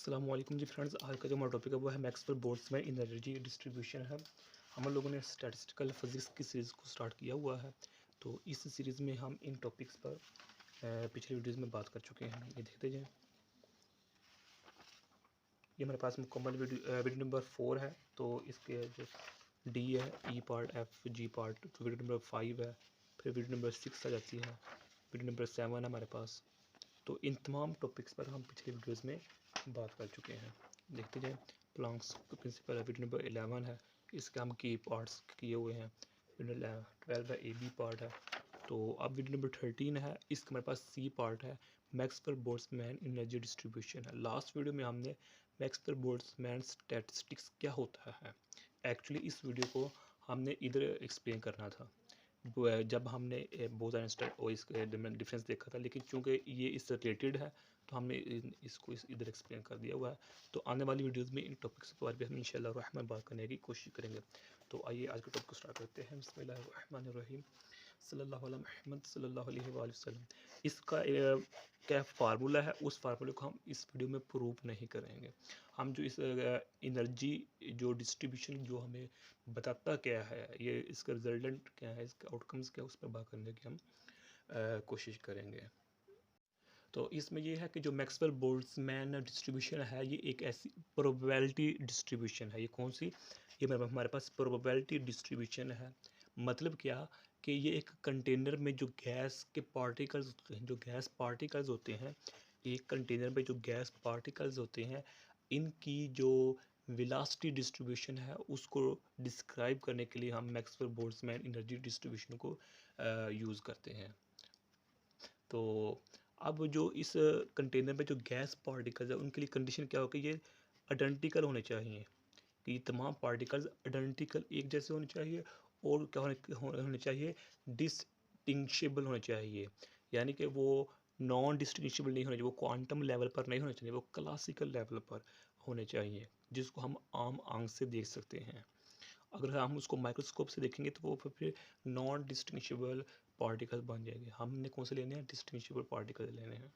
अस्सलाम वालेकुम जी फ्रेंड्स। आज का जो हमारा टॉपिक है वो है मैक्सवेल बोल्ट्जमैन एनर्जी डिस्ट्रीब्यूशन है। हम लोगों ने स्टैटिस्टिकल फिजिक्स की सीरीज़ को स्टार्ट किया हुआ है। तो इस सीरीज़ में हम इन टॉपिक्स पर पिछली वीडियोज़ में बात कर चुके हैं। ये देखते जाएं। ये हमारे पास मुकम्मल वीडियो नंबर 4 है। तो इसके जो डी है, ई पार्ट, एफ, जी पार्ट, तो वीडियो नंबर 5 है। फिर वीडियो नंबर 6 आ जाती है, वीडियो नंबर 7 है हमारे पास। तो इन तमाम टॉपिक्स पर हम पिछले वीडियोज़ में बात कर चुके हैं। देखते जाएं। प्लांक्स प्रिंसिपल है, वीडियो नंबर 11 है। इसके हम की पार्ट्स किए हुए हैं। वीडियो 12 है, ए बी पार्ट है। तो अब वीडियो नंबर 13 है, इसका हमारे पास सी पार्ट है, मैक्सवेल बोल्ट्जमैन एनर्जी डिस्ट्रीब्यूशन है। लास्ट वीडियो में हमने मैक्सवेल बोल्ट्जमैन स्टैटिस्टिक्स क्या होता है, एक्चुअली इस वीडियो को हमने इधर एक्सप्लेन करना था जब हमने बोज और इसके डिफरेंस देखा था, लेकिन चूंकि ये इससे रिलेटेड है तो हमने इसको इधर एक्सप्लेन कर दिया हुआ है। तो आने वाली वीडियोस में इन टॉपिक्स के बारे में हम इंशाल्लाह रहमान बात करने की कोशिश करेंगे। तो आइए आज के टॉपिक को स्टार्ट करते हैं। बिस्मिल्लाहिर्रहमानिर्रहीम, सल्लल्लाहु अला मुहम्मद सल्लल्लाहु अलैहि वसल्लम। इसका क्या फार्मूला है, उस फार्मूले को हम इस वीडियो में प्रूव नहीं करेंगे। हम जो इस एनर्जी जो डिस्ट्रीब्यूशन जो हमें बताता क्या है, ये इसका रिजल्टेंट क्या है, इसका आउटकम्स क्या है, उस पर बात करने की हम कोशिश करेंगे। तो इसमें ये है कि जो मैक्सवेल बोल्ट्जमैन डिस्ट्रीब्यूशन है, ये एक ऐसी प्रोबेबिलिटी डिस्ट्रीब्यूशन है। ये कौन सी? ये हमारे पास प्रोबेबिलिटी डिस्ट्रीब्यूशन है। मतलब क्या कि ये एक कंटेनर में जो गैस के पार्टिकल्स होते हैं, जो गैस पार्टिकल्स होते हैं, एक कंटेनर में जो गैस पार्टिकल्स होते हैं, इनकी जो वेलोसिटी डिस्ट्रीब्यूशन है उसको डिस्क्राइब करने के लिए हम मैक्सवेल बोल्ट्जमैन एनर्जी डिस्ट्रीब्यूशन को यूज़ करते हैं। तो अब जो इस कंटेनर में जो गैस पार्टिकल्स है उनके लिए कंडीशन क्या हो कि ये आइडेंटिकल होने चाहिए, कि ये तमाम पार्टिकल्स आइडेंटिकल एक जैसे होने चाहिए, और क्या होने चाहिए, डिस्टिंग्विशेबल होने चाहिए। यानी कि वो नॉन डिस्टिंग्विशेबल नहीं होने चाहिए, वो क्वांटम लेवल पर नहीं होने चाहिए, वो क्लासिकल लेवल पर होने चाहिए, जिसको हम आम आंख से देख सकते हैं। अगर हम उसको माइक्रोस्कोप से देखेंगे तो वो फिर नॉन डिस्टिंग्विशेबल पार्टिकल बन जाएंगे। हमने कौन से लेने हैं? डिस्टिंग्विशेबल पार्टिकल लेने हैं।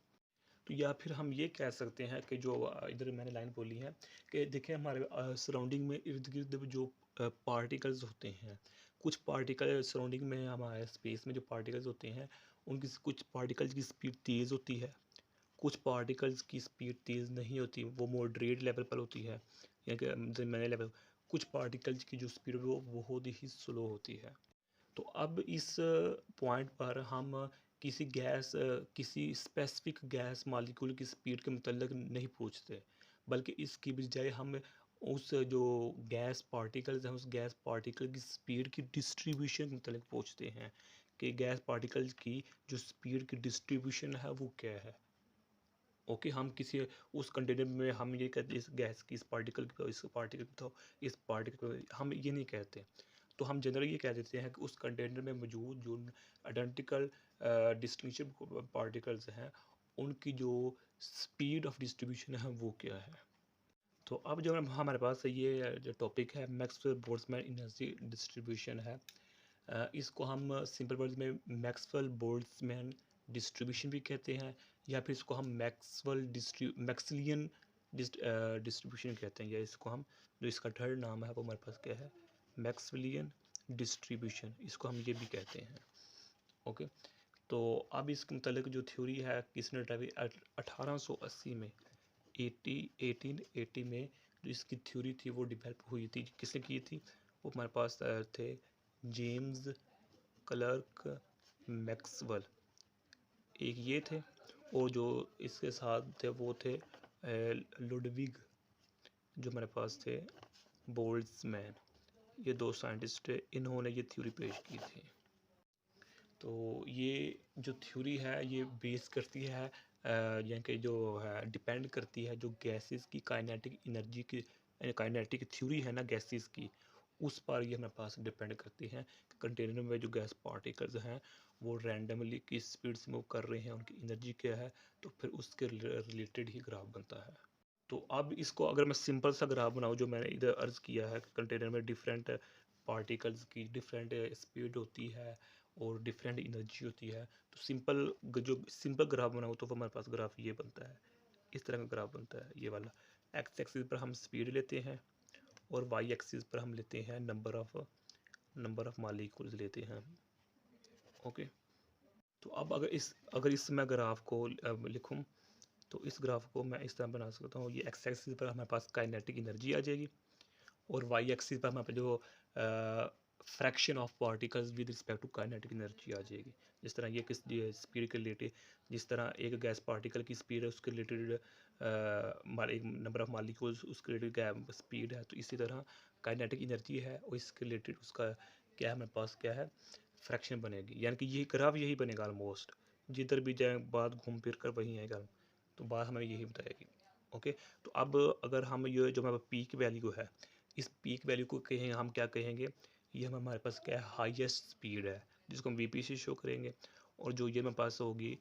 तो या फिर हम ये कह सकते हैं कि जो इधर मैंने लाइन बोली है कि देखिए हमारे सराउंडिंग में इर्द गिर्द जो पार्टिकल्स होते हैं, कुछ पार्टिकल सराउंडिंग में हमारे स्पेस में जो पार्टिकल्स होते हैं, उनकी कुछ पार्टिकल्स की स्पीड तेज़ होती है, कुछ पार्टिकल्स की स्पीड तेज़ नहीं होती, वो मॉडरेट लेवल पर होती है, या कि मैंने लेवल। कुछ पार्टिकल्स की जो स्पीड वो बहुत ही स्लो होती है। तो अब इस पॉइंट पर हम किसी स्पेसिफिक गैस मॉलिक्यूल की स्पीड के मतलब नहीं पूछते, बल्कि इसकी बजाय हम उस जो गैस पार्टिकल्स हैं, उस गैस पार्टिकल की स्पीड की डिस्ट्रीब्यूशन के मतलब पूछते हैं कि गैस पार्टिकल्स की जो स्पीड की डिस्ट्रीब्यूशन है वो क्या है। ओके, हम किसी उस कंटेनर में हम ये कहते इस गैस की, इस पार्टिकल की, इस पार्टिकल की, तो इस पार्टिकल, हम ये नहीं कहते। तो हम जनरली ये कह देते हैं कि उस कंटेनर में मौजूद जो आइडेंटिकल डिस्टिंक्शन पार्टिकल्स हैं, उनकी जो स्पीड ऑफ डिस्ट्रीब्यूशन है वो क्या है। तो अब जो हमारे पास ये जो टॉपिक है मैक्सवेल बोल्ट्जमैन एनर्जी डिस्ट्रीब्यूशन है, इसको हम सिंपल वर्ड्स में मैक्सवेल बोल्ट्जमैन डिस्ट्रीब्यूशन भी कहते हैं, या फिर इसको हम मैक्सलियन डिस्ट्रीब्यूशन कहते हैं, या इसको हम जो इसका थर्ड नाम है वो हमारे पास क्या है, मैक्सवेलियन डिस्ट्रीब्यूशन, इसको हम ये भी कहते हैं। ओके, तो अब इसके मतलब जो थ्योरी है किसने ड्राइव 1880 में 1880 में जो इसकी थ्योरी थी वो डेवलप हुई थी। किसने की थी? वो हमारे पास थे जेम्स क्लर्क मैक्सवेल, एक ये थे, और जो इसके साथ थे वो थे लुडविग, जो हमारे पास थे बोल्ट्जमैन। ये दो साइंटिस्ट थे, इन्होंने ये थ्योरी पेश की थी। तो ये जो थ्योरी है ये बेस करती है यानी कि जो है डिपेंड करती है जो गैसेस की काइनेटिक एनर्जी की, काइनेटिक थ्योरी है ना गैसेस की, उस पर ये हमारे पास डिपेंड करती हैं कि कंटेनर में जो गैस पार्टिकल्स हैं वो रैंडमली किस स्पीड से मूव कर रहे हैं, उनकी एनर्जी क्या है, तो फिर उसके रिलेटेड ही ग्राफ बनता है। तो अब इसको अगर मैं सिंपल सा ग्राफ बनाऊँ, जो मैंने इधर अर्ज किया है, कंटेनर में डिफरेंट पार्टिकल्स की डिफरेंट स्पीड होती है और डिफरेंट एनर्जी होती है, तो जो सिंपल ग्राफ बनाऊँ तो वो हमारे पास ग्राफ ये बनता है, इस तरह का ग्राफ बनता है, ये वाला। एक्स एक्सिस पर हम स्पीड लेते हैं और वाई एक्सिस पर हम लेते हैं नंबर ऑफ मॉलिक्यूल्स लेते हैं। ओके, तो अब अगर इस मैं ग्राफ को लिखूं तो इस ग्राफ को मैं इस तरह बना सकता हूँ। ये एक्स एक्सिस पर हमारे पास काइनेटिक एनर्जी आ जाएगी और वाई एक्सिस पर हमारे जो fraction of particles with respect to kinetic energy आ जाएगी। जिस तरह ये किस स्पीड के रिलेटेड, जिस तरह एक गैस पार्टिकल की स्पीड है उसके रिलेटेड एक नंबर ऑफ मॉलिक्यूल्स उसके रिलेटेड स्पीड है, तो इसी तरह काइनेटिक एनर्जी है और इसके रिलेटेड उसका क्या है, हमारे पास क्या है, फ्रैक्शन बनेगी। यानी कि ये ग्राफ यही बनेगा ऑलमोस्ट, जिधर भी जाए बात घूम फिर कर वहीं आएगा, तो बात हमें यही बताएगी। ओके, तो अब अगर हम ये जो हमारा पीक वैल्यू है, इस पीक वैल्यू को कहेंगे, हम क्या कहेंगे, ये हमारे पास क्या है, हाईएस्ट स्पीड है, जिसको हम वीपी से शो करेंगे। और जो ये हमारे पास होगी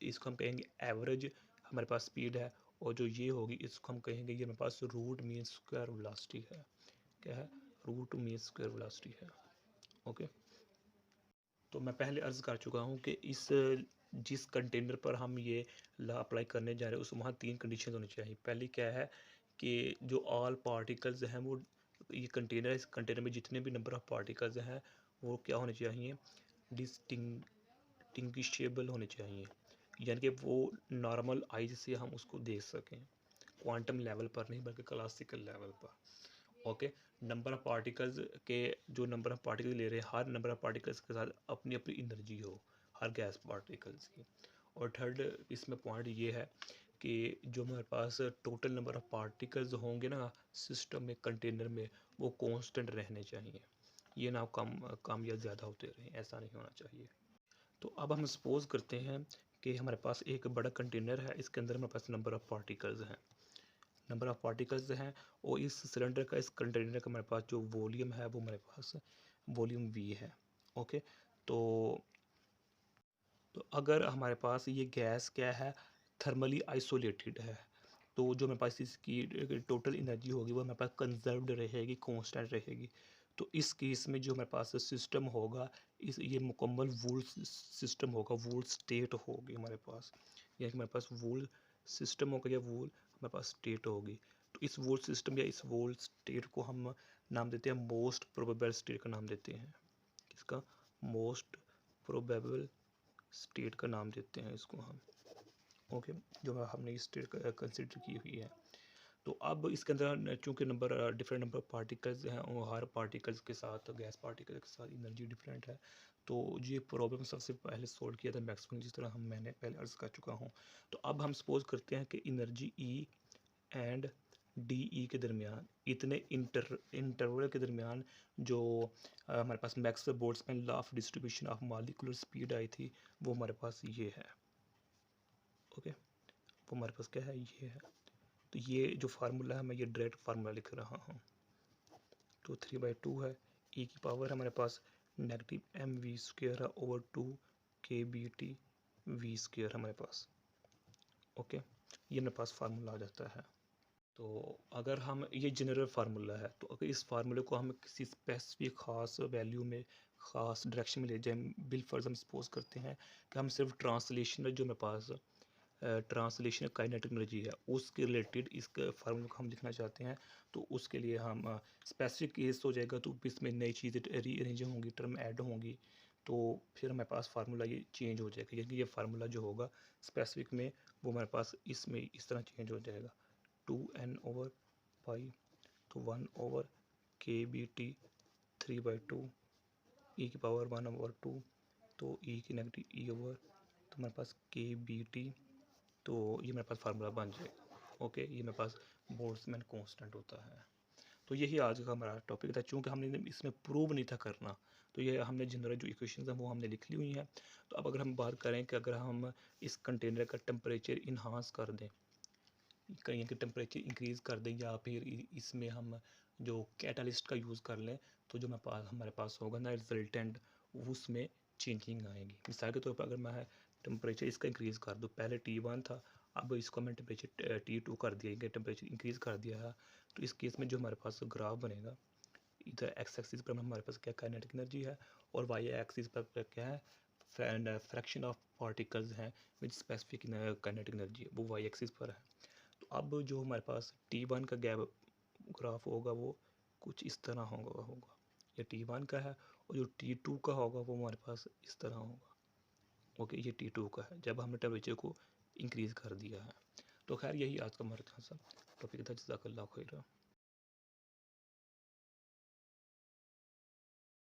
इसको हम कहेंगे एवरेज हमारे पास स्पीड है, और जो ये होगी इसको हम कहेंगे ये हमारे पास रूट मीन स्क्वायर वेलोसिटी है। क्या है, रूट मीन स्क्वायर वेलोसिटी है। ओके, तो मैं पहले अर्ज़ कर चुका हूँ कि इस जिस कंटेनर पर हम ये ला अप्लाई करने जा रहे हैं उस वहाँ 3 कंडीशन होनी चाहिए। पहली क्या है कि जो ऑल पार्टिकल्स हैं वो, ये कंटेनर है, इस कंटेनर में जितने भी नंबर ऑफ़ पार्टिकल्स हैं वो क्या होने चाहिए, डिस्टिंग्विशेबल होने चाहिए, यानी कि वो नॉर्मल आइज से हम उसको देख सकें, क्वांटम लेवल पर नहीं बल्कि क्लासिकल लेवल पर। ओके, नंबर ऑफ पार्टिकल्स के जो नंबर ऑफ पार्टिकल्स ले रहे हैं, हर नंबर ऑफ पार्टिकल्स के साथ अपनी अपनी एनर्जी हो हर गैस पार्टिकल्स की। और थर्ड इसमें पॉइंट ये है कि जो हमारे पास टोटल नंबर ऑफ पार्टिकल्स होंगे ना सिस्टम में, कंटेनर में, वो कांस्टेंट रहने चाहिए, ये ना कम या ज़्यादा होते रहें, ऐसा नहीं होना चाहिए। तो अब हम सपोज करते हैं कि हमारे पास एक बड़ा कंटेनर है, इसके अंदर हमारे पास नंबर ऑफ़ पार्टिकल्स हैं, नंबर ऑफ़ पार्टिकल्स हैं, और इस सिलेंडर का, इस कंटेनर का हमारे पास जो वॉल्यूम है वो हमारे पास वॉल्यूम V है। ओके, तो अगर हमारे पास ये गैस क्या है, थर्मली आइसोलेटेड है, तो जो हमारे पास इसकी टोटल एनर्जी होगी वो हमारे पास कंजर्व्ड रहेगी, कांस्टेंट रहेगी। तो इस केस में जो हमारे पास सिस्टम होगा, इस ये मुकम्मल वूल सिस्टम होगा, वूल स्टेट होगी हमारे पास, यानी हमारे पास वूल सिस्टम होगा या वूल हमारे पास स्टेट होगी। तो इस वूल सिस्टम या इस वूल स्टेट को हम नाम देते हैं मोस्ट प्रोबेबल स्टेट का नाम देते हैं। किसका, मोस्ट प्रोबेबल स्टेट का नाम देते हैं इसको हम। ओके, जो हमने इस स्टेट कंसिडर की हुई है। तो अब इसके अंदर चूँकि डिफरेंट नंबर ऑफ पार्टिकल्स हैं और हर पार्टिकल्स के साथ, गैस पार्टिकल के साथ एनर्जी डिफरेंट है, तो ये प्रॉब्लम सबसे पहले सोल्व किया था मैक्सवेल, जिस तरह मैंने पहले अर्ज़ कर चुका हूँ। तो अब हम सपोज करते हैं कि energy E and D E के दरमियान, इतने इंटरवल के दरमियान जो हमारे पास Maxwell Boltzmann law of distribution of molecular speed आई थी, वो हमारे पास ये है। ओके, वो हमारे पास क्या है, ये है। तो ये जो फार्मूला है, मैं ये डायरेक्ट फार्मूला लिख रहा हूँ। तो 3/2 है, ई की पावर हमारे पास नेगेटिव एम वी स्क्र है ओवर 2 KBT वी स्क्र हमारे पास। ओके, ये मेरे पास फार्मूला आ जाता है। तो अगर हम, ये जनरल फार्मूला है, तो अगर इस फार्मूले को हम किसी स्पेसिफिक ख़ास वैल्यू में, ख़ास डायरेक्शन में ले जाएं, बिल फर्ज हम सपोज करते हैं कि हम सिर्फ ट्रांसलेशन जो मेरे पास ट्रांसलेशन काइनेटिक एनर्जी है उसके रिलेटेड इस फार्मूले को हम लिखना चाहते हैं, तो उसके लिए हम स्पेसिफिक केस हो जाएगा, तो इसमें नई चीज़ें रीअरेंज होंगी, टर्म ऐड होंगी, तो फिर हमारे पास फार्मूला ये चेंज हो जाएगा, क्योंकि ये फार्मूला जो होगा स्पेसिफिक में वो हमारे पास इसमें इस तरह चेंज हो जाएगा, 2n/π, तो 1/KBT 3/2 ई की पावर 1/2, तो ई की नेगेटिव ई ओवर, तो हमारे पास KBT, तो ये मेरे पास फार्मूला बन जाएगा। ओके, ये मेरे पास बोल्ट्जमैन कांस्टेंट होता है। तो यही आज का हमारा टॉपिक था, चूँकि हमने इसमें प्रूव नहीं था करना, तो ये हमने जनरल जो इक्वेशंस हैं वो हमने लिख ली हुई हैं। तो अब अगर हम बात करें कि अगर हम इस कंटेनर का टेम्परेचर इन्हांस कर दें, कहीं कि टेम्परेचर इंक्रीज़ कर दें, या फिर इसमें हम जो कैटालिस्ट का यूज़ कर लें, तो जो हमारे पास होगा ना रिजल्टेंट, उसमें चेंजिंग आएगी। मिसाल के तौर पर अगर मैं टेम्परेचर इसका इंक्रीज़ कर दूँ, पहले T1 था, अब इसको मैं टेम्परेचर T2 कर दिया, टेम्परेचर इंक्रीज़ कर दिया है, तो इस केस में जो हमारे पास ग्राफ बनेगा, इधर एक्स एक्सिस पर हमारे पास क्या काइनेटिक एनर्जी है, और वाई एक्सिस पर क्या है, फ्रैक्शन ऑफ पार्टिकल्स हैं विद स्पेसिफिक काइनेटिक एनर्जी, वो वाई एक्सिस पर है। तो तो अब जो हमारे पास T1 का गैप ग्राफ होगा वो कुछ इस तरह होगा ये T1 का है, और जो T2 का होगा वो हमारे पास इस तरह होगा। ओके, ये T2 का है जब हमने टेम्परेचर को इंक्रीज़ कर दिया है। तो खैर यही आज का हमारा था टॉपिक था। जज़ाकल्लाह खैर।